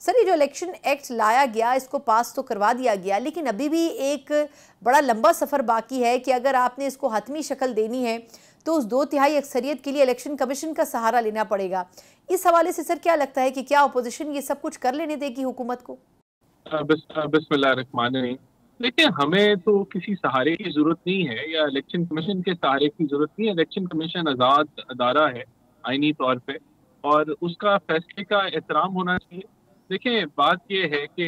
Sir, ये जो election act लाया गया, इसको पास तो करवा दिया गया, लेकिन अभी भी एक बड़ा लंबा सफ़र बाकी है कि अगर आपने इसको हतमी शक्ल देनी है तो उस 2/3 अक्सरियत के लिए इलेक्शन कमीशन का सहारा लेना पड़ेगा। इस हवाले से सर क्या लगता है कि क्या अपोजिशन ये सब कुछ कर लेने देगी हुकूमत को? बिस्मिल्लाहिर्रहमानिर्रहीम। देखिए, हमें तो किसी सहारे की जरूरत नहीं है या इलेक्शन कमीशन के सहारे की जरूरत नहीं है। इलेक्शन कमीशन आज़ाद अदारा है आईनी तौर पे, और उसका फैसले का एहतराम होना चाहिए। देखिए, बात यह है कि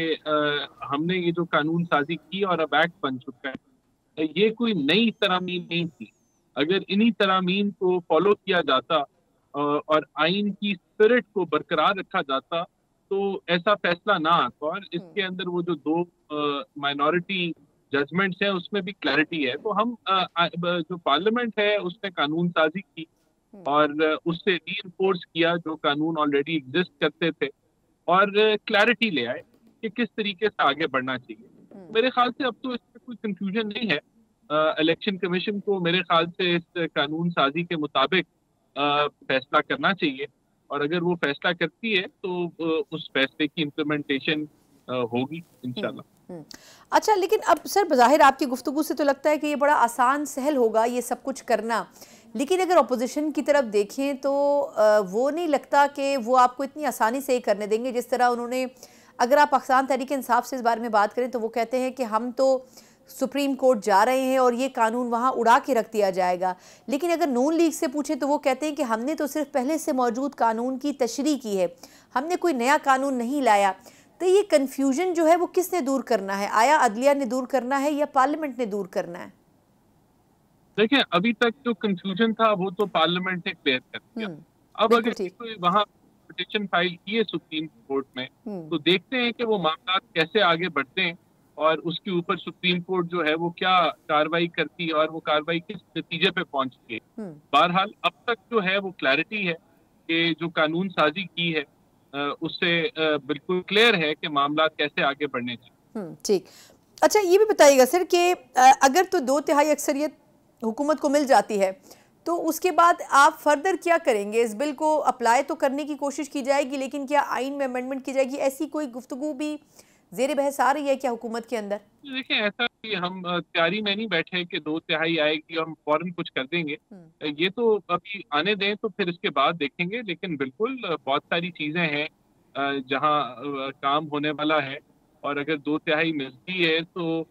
हमने ये जो कानून साजी की और अब एक्ट बन चुका है, ये कोई नई तरामीम नहीं थी। अगर इन्हीं तरामीम को फॉलो किया जाता और आइन की स्पिरिट को बरकरार रखा जाता तो ऐसा फैसला ना आता, और इसके अंदर वो जो दो माइनॉरिटी जजमेंट्स हैं उसमें भी क्लैरिटी है। तो हम जो पार्लियामेंट है उसने कानून साजी की और उससे रीइंफोर्स किया जो कानून ऑलरेडी एग्जिस्ट करते थे, और क्लैरिटी ले आए कि किस तरीके से आगे बढ़ना चाहिए। मेरे ख्याल से अब तो इसमें कोई कंफ्यूजन नहीं है। इलेक्शन कमीशन को मेरे ख्याल से इस कानून साजी के मुताबिक फैसला करना चाहिए, और अगर वो फैसला करती है तो उस फैसले की इम्प्लीमेंटेशन होगी इंशाल्लाह। अच्छा, लेकिन अब सर बज़ाहिर आपकी गुफ्तगू से तो लगता है कि ये बड़ा आसान सहल होगा ये सब कुछ करना, लेकिन अगर अपोजिशन की तरफ देखें तो वो नहीं लगता कि वो आपको इतनी आसानी से ही करने देंगे जिस तरह उन्होंने, अगर आप पाकिस्तान तहरीक इंसाफ से इस बारे में बात करें तो वो कहते हैं कि हम तो सुप्रीम कोर्ट जा रहे हैं और ये कानून वहाँ उड़ा के रख दिया जाएगा। लेकिन अगर नून लीग से पूछें तो वो कहते हैं कि हमने तो सिर्फ पहले से मौजूद कानून की तशरीह की है, हमने कोई नया कानून नहीं लाया। तो ये कन्फ्यूजन जो है वो किसने दूर करना है? आया अदलिया ने दूर करना है या पार्लियामेंट ने दूर करना है? देखिए, अभी तक जो कंफ्यूजन था वो तो पार्लियामेंट ने क्लियर कर दिया। अब अगर कोई वहाँ पिटीशन फाइल की है सुप्रीम कोर्ट में, तो देखते हैं कि वो मामला कैसे आगे बढ़ते हैं और उसके ऊपर सुप्रीम कोर्ट जो है वो क्या कार्रवाई करती है और वो कार्रवाई किस नतीजे पे पहुंचती है। बहरहाल अब तक जो है वो क्लैरिटी है कि जो कानून साजी की है उससे बिल्कुल क्लियर है कि मामला कैसे आगे बढ़ने चाहिए। ठीक। अच्छा, ये भी बताइएगा सर कि अगर तो 2/3 अक्सरियत हुकूमत को मिल जाती है तो उसके बाद आप फर्दर क्या करेंगे? इस बिल को अप्लाई तो करने की कोशिश की जाएगी, लेकिन क्या आइन में अमेंडमेंट की जाएगी? ऐसी कोई गुफ्तगू भी ज़ेर बहस आ रही है क्या हुकूमत के अंदर? देखिए, ऐसा कि हम तैयारी में नहीं बैठे कि 2/3 आएगी हम फौरन कुछ कर देंगे। ये तो अभी आने दें तो फिर इसके बाद देखेंगे, लेकिन बिल्कुल बहुत सारी चीजें हैं जहां काम होने वाला है, और अगर 2/3 मिलती है तो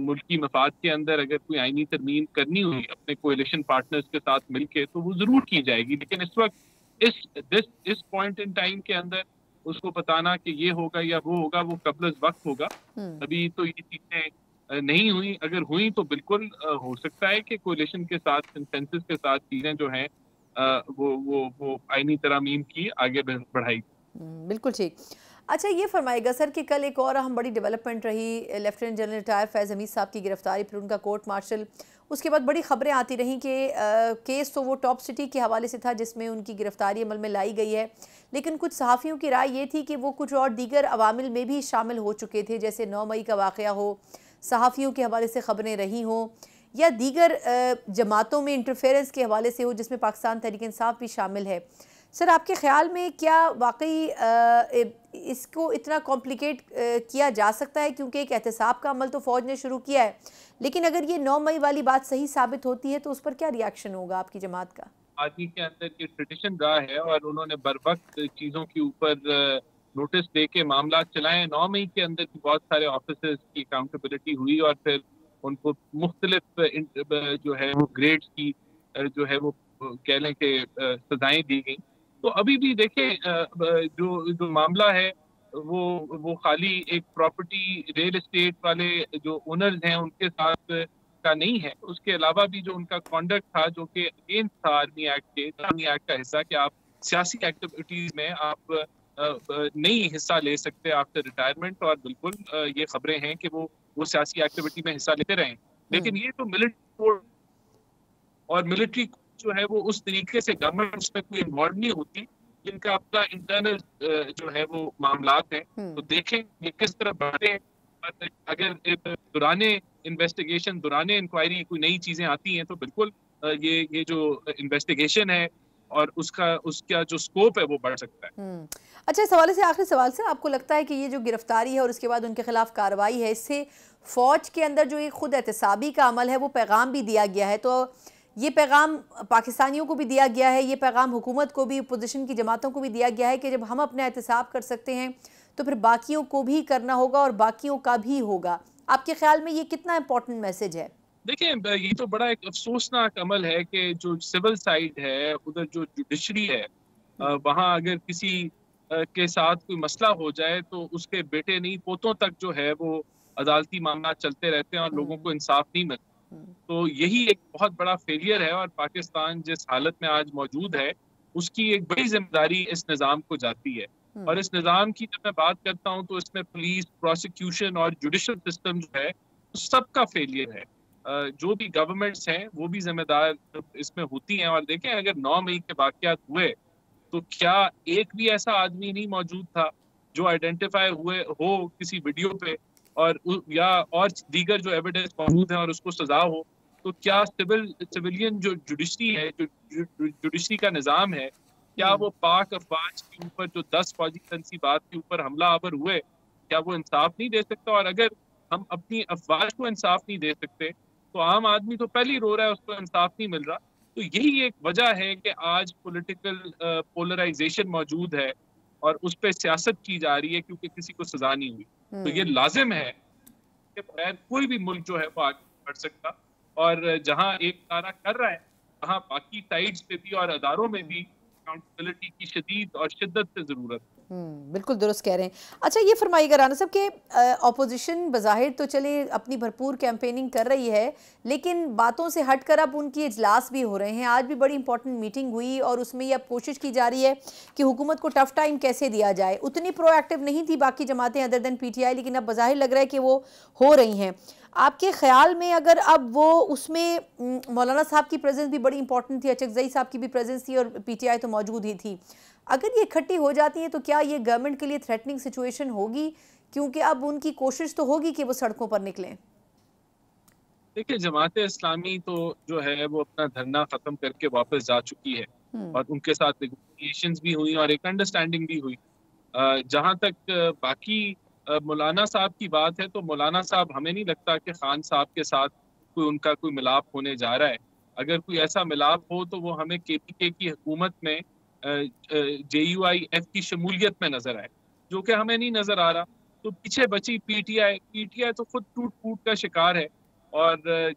मुल्की मफाद के अंदर अगर कोई आईनी तरमीम करनी हुई अपने कोएलिशन पार्टनर्स के साथ मिलके तो वो जरूर की जाएगी। लेकिन इस वक्त इस पॉइंट इन टाइम के अंदर उसको बताना कि ये होगा या वो होगा, वो कब्ल वक्त होगा। अभी तो ये चीजें नहीं हुई। अगर हुई तो बिल्कुल हो सकता है कि कोएलिशन के साथ, कंसेंसस के साथ चीजें जो हैं वो आईनी तरामीम की आगे बढ़ाई। बिल्कुल ठीक। अच्छा, ये फरमाएगा सर कि कल एक और हम बड़ी डेवलपमेंट रही, लेफ्टिनेंट जनरल रिटायर फैज़ हमीद साहब की गिरफ्तारी, फिर उनका कोर्ट मार्शल। उसके बाद बड़ी खबरें आती रहीं कि केस तो वो टॉप सिटी के हवाले से था जिसमें उनकी गिरफ्तारी अमल में लाई गई है, लेकिन कुछ सहाफ़ियों की राय ये थी कि वो कुछ और दीगर अवामिल में भी शामिल हो चुके थे, जैसे 9 मई का वाक़या हो, सहाफ़ियों के हवाले से खबरें रही हों, या दीगर जमातों में इंटरफेरेंस के हवाले से हो जिसमें पाकिस्तान तहरीक इंसाफ भी शामिल है। सर, आपके ख्याल में क्या वाकई इसको इतना कॉम्प्लिकेट किया जा सकता है? क्योंकि एक एहतसाब का अमल तो फ़ौज ने शुरू किया है, लेकिन अगर ये 9 मई वाली बात सही साबित होती है तो उस पर क्या रिएक्शन होगा आपकी जमात का? पार्टी के अंदर ये ट्रेडिशन रहा है और उन्होंने बर वक्त चीज़ों के ऊपर नोटिस दे के मामला चलाए। 9 मई के अंदर भी बहुत सारे ऑफिसर्स की अकाउंटेबिलिटी हुई और फिर उनको मुख्तलिफ जो है वो ग्रेड्स की जो है वो कह लें कि सजाएं दी गई। तो अभी भी देखें जो मामला है वो खाली एक प्रॉपर्टी रियल एस्टेट वाले जो ओनर्स हैं उनके साथ का नहीं है। उसके अलावा भी जो उनका कॉन्डक्ट था जो कि अगेंस्ट था आर्मी एक्ट का हिस्सा, कि आप सियासी एक्टिविटीज में आप नहीं हिस्सा ले सकते आफ्टर रिटायरमेंट, और बिल्कुल ये खबरें हैं कि वो सियासी एक्टिविटी में हिस्सा लेते रहे। लेकिन ये तो मिलिट्री कोड और मिलिट्री जो है वो उस तरीके से गवर्नमेंट उसमें कोई इन्वॉल्व नहीं होती, जिनका अपना इंटरनल जो है वो मामलात हैं। तो देखें ये किस तरह बढ़ते हैं। अगर दौराने इन्वेस्टिगेशन, दौराने इंक्वायरी कोई नई चीजें आती हैं तो बिल्कुल ये जो इन्वेस्टिगेशन है और उसका जो स्कोप है वो बढ़ सकता है। अच्छा, इस हवाले से आखिरी सवाल से, आपको लगता है कि ये जो गिरफ्तारी है और उसके बाद उनके खिलाफ कार्रवाई है, इससे फ़ौज के अंदर जो एक खुद एहतसाबी का अमल है वो पैगाम भी दिया गया है, तो ये पैगाम पाकिस्तानियों को भी दिया गया है, ये पैगाम हुकूमत को भी, अपोजिशन की जमातों को भी दिया गया है कि जब हम अपना एहतसाब कर सकते हैं तो फिर बाकियों को भी करना होगा और बाकियों का भी होगा। आपके ख्याल में ये कितना इंपॉर्टेंट मैसेज है? देखिए, ये तो बड़ा एक अफसोसनाक अमल है कि जो सिविल साइड है, उधर जो जुडिशरी है, वहाँ अगर किसी के साथ कोई मसला हो जाए तो उसके बेटे नहीं पोतों तक जो है वो अदालती मामला चलते रहते हैं और लोगों को इंसाफ नहीं मिलता। तो यही एक बहुत बड़ा फेलियर है और पाकिस्तान जिस हालत में आज मौजूद है उसकी एक बड़ी जिम्मेदारी इस निज़ाम को जाती है। और इस निज़ाम की जब मैं बात करता हूँ तो इसमें पुलिस, प्रोसिक्यूशन और जुडिशल सिस्टम जो है सबका फेलियर है। जो भी गवर्नमेंट्स हैं वो भी जिम्मेदार इसमें होती हैं। और देखें, अगर 9 मई के वाकयात हुए तो क्या एक भी ऐसा आदमी नहीं मौजूद था जो आइडेंटिफाई हुए हो किसी वीडियो पे और या और दीगर जो एविडेंस मौजूद है और उसको सजा हो? तो क्या सिविलियन जो जुडिशरी है, जो जुडिशरी का निज़ाम है, क्या वो पाक अफवाज के ऊपर जो 10 फौजी तनसीबात के ऊपर हमला आवर हुए, क्या वो इंसाफ नहीं दे सकता? और अगर हम अपनी अफवाज को इंसाफ नहीं दे सकते तो आम आदमी तो पहले ही रो रहा है, उसको इंसाफ नहीं मिल रहा। तो यही एक वजह है कि आज पॉलिटिकल पोलराइजेशन मौजूद है और उस पर सियासत की जा रही है क्योंकि किसी को सजा नहीं हुई। तो ये लाजिम है कि बगैर कोई भी मुल्क जो है वो आगे बढ़ सकता, और जहां एक तारा कर रहा है वहां बाकी साइड्स पे भी और अदारों में भी अकाउंटेबिलिटी की शदीद और शिद्दत से जरूरत है। बिल्कुल दुरुस्त कह रहे हैं। अच्छा, ये फरमाइएगा राना साहब कि ऑपोजिशन बज़ाहिर तो चले अपनी भरपूर कैंपेनिंग कर रही है, लेकिन बातों से हटकर अब उनकी इजलास भी हो रहे हैं। आज भी बड़ी इंपॉर्टेंट मीटिंग हुई और उसमें ये अब कोशिश की जा रही है कि हुकूमत को टफ टाइम कैसे दिया जाए। उतनी प्रोएक्टिव नहीं थी बाकी जमातें अदर देन PTI, लेकिन अब बज़ाहिर लग रहा है कि वो हो रही हैं। आपके ख्याल में अगर अब वो उसमें मौलाना साहब की प्रेजेंस भी बड़ी इंपॉर्टेंट थी, अचकज़ई साहब की भी प्रेजेंस थी और PTI तो मौजूद ही थी, अगर ये इकट्ठी हो जाती है तो क्या ये गवर्नमेंट के लिए थ्रेटनिंग सिचुएशन होगी? क्योंकि अब उनकी कोशिश तो होगी कि वो सड़कों पर निकलें। देखिए, जमात इस्लामी तो जो है वो अपना धरना खत्म करके वापस जा चुकी है और उनके साथ नेगोशिएशंस भी हुई और एक अंडरस्टैंडिंग भी हुई। जहां तक बाकी मौलाना साहब की बात है तो मौलाना साहब, हमें नहीं लगता कि खान साहब के साथ उनका कोई मिलाप होने जा रहा है। अगर कोई ऐसा मिलाप हो तो वो हमें KPK की हुकूमत में JUIF की शमूलियत में नजर आए, जो कि हमें नहीं नजर आ रहा। तो पीछे बची PTI तो खुद टूट फूट का शिकार है और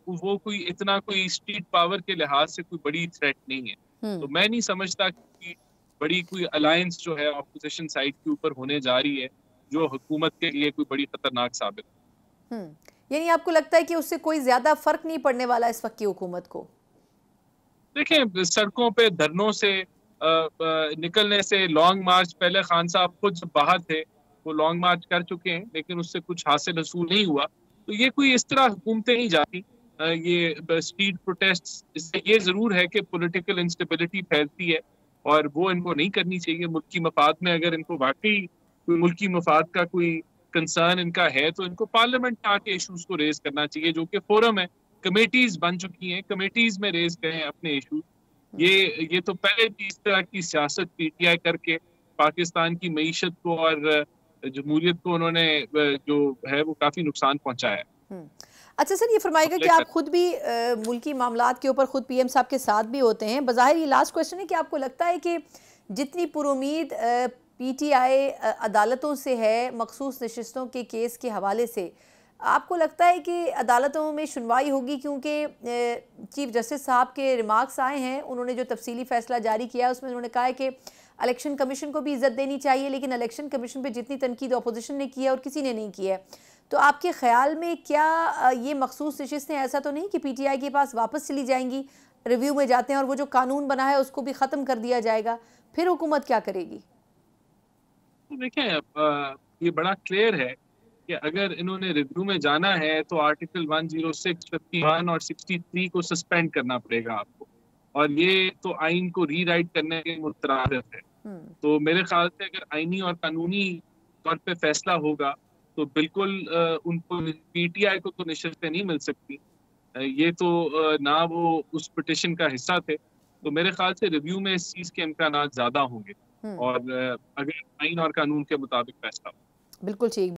वो कोई इतना कोई स्ट्रीट पावर के लिहाज से कोई बड़ी थ्रेट नहीं है। तो मैं नहीं समझता कि बड़ी कोई अलायंस जो है ऑपोजिशन साइड के ऊपर होने जा रही है जो हुकूमत के लिए कोई बड़ी खतरनाक साबित। यानी आपको लगता है कि उससे कोई ज्यादा फर्क नहीं पड़ने वाला इस वक्त की हुकूमत को? देखें, सड़कों पे धरनों से निकलने से, लॉन्ग मार्च, पहले खान साहब खुद जब बाहर थे वो लॉन्ग मार्च कर चुके हैं लेकिन उससे कुछ हासिल हसूल नहीं हुआ। तो ये कोई इस तरह हुकूमतें नहीं जाती। ये स्ट्रीट प्रोटेस्ट, इससे ये जरूर है कि पॉलिटिकल इंस्टेबिलिटी फैलती है और वो इनको नहीं करनी चाहिए। मुल्की मफाद में अगर इनको वाकई कोई मुल्की मफाद का कोई कंसर्न इनका है तो इनको पार्लियामेंट में आके इशूज को रेज करना चाहिए, जो कि फोरम है, कमेटीज बन चुकी हैं, कमेटीज में रेज करें अपने इशूज। ये तो पहले भी इस तरह की सियासत PTI करके पाकिस्तान की मईशत को और जमहूरियत को उन्होंने जो है वो काफी नुकसान पहुंचाया है। अच्छा सर, ये फरमाइएगा कि आप खुद भी मुल्की मामलात के ऊपर खुद PM साहब के साथ भी होते हैं। बज़ाहिर ये लास्ट क्वेश्चन है कि आपको लगता है कि जितनी पुरुमीद PTI अदालतों से है मखसूस नशिस्तों के केस के हवाले से, आपको लगता है कि अदालतों में सुनवाई होगी? क्योंकि चीफ जस्टिस साहब के रिमार्क्स आए हैं, उन्होंने जो तफसीली फैसला जारी किया उसमें उन्होंने कहा है कि इलेक्शन कमीशन को भी इज्जत देनी चाहिए, लेकिन इलेक्शन कमीशन पे जितनी तनकीद अपोजिशन ने की है और किसी ने नहीं की है। तो आपके ख्याल में क्या ये मखसूस नशिस्तें ऐसा तो नहीं कि PTI के पास वापस चली जाएंगी, रिव्यू में जाते हैं और वो जो कानून बना है उसको भी ख़त्म कर दिया जाएगा, फिर हुकूमत क्या करेगी? देखें, ये बड़ा क्लियर है कि अगर इन्होंने रिव्यू में जाना है तो आर्टिकल 106, 51 और 63 को सस्पेंड करना पड़ेगा आपको, और ये तो आइन को रीराइट करने के मुतरादिफ है। तो मेरे ख्याल से अगर आइनी और कानूनी तौर पे फैसला होगा तो बिल्कुल उनको PTI को तो नशिस्तें नहीं मिल सकती। ये तो ना वो उस पिटिशन का हिस्सा थे, तो मेरे ख्याल से रिव्यू में इस चीज़ के इम्कानात ज़्यादा होंगे। हम्म। और अगर आइन और कानून के मुताबिक फैसला हो। बिल्कुल ठीक।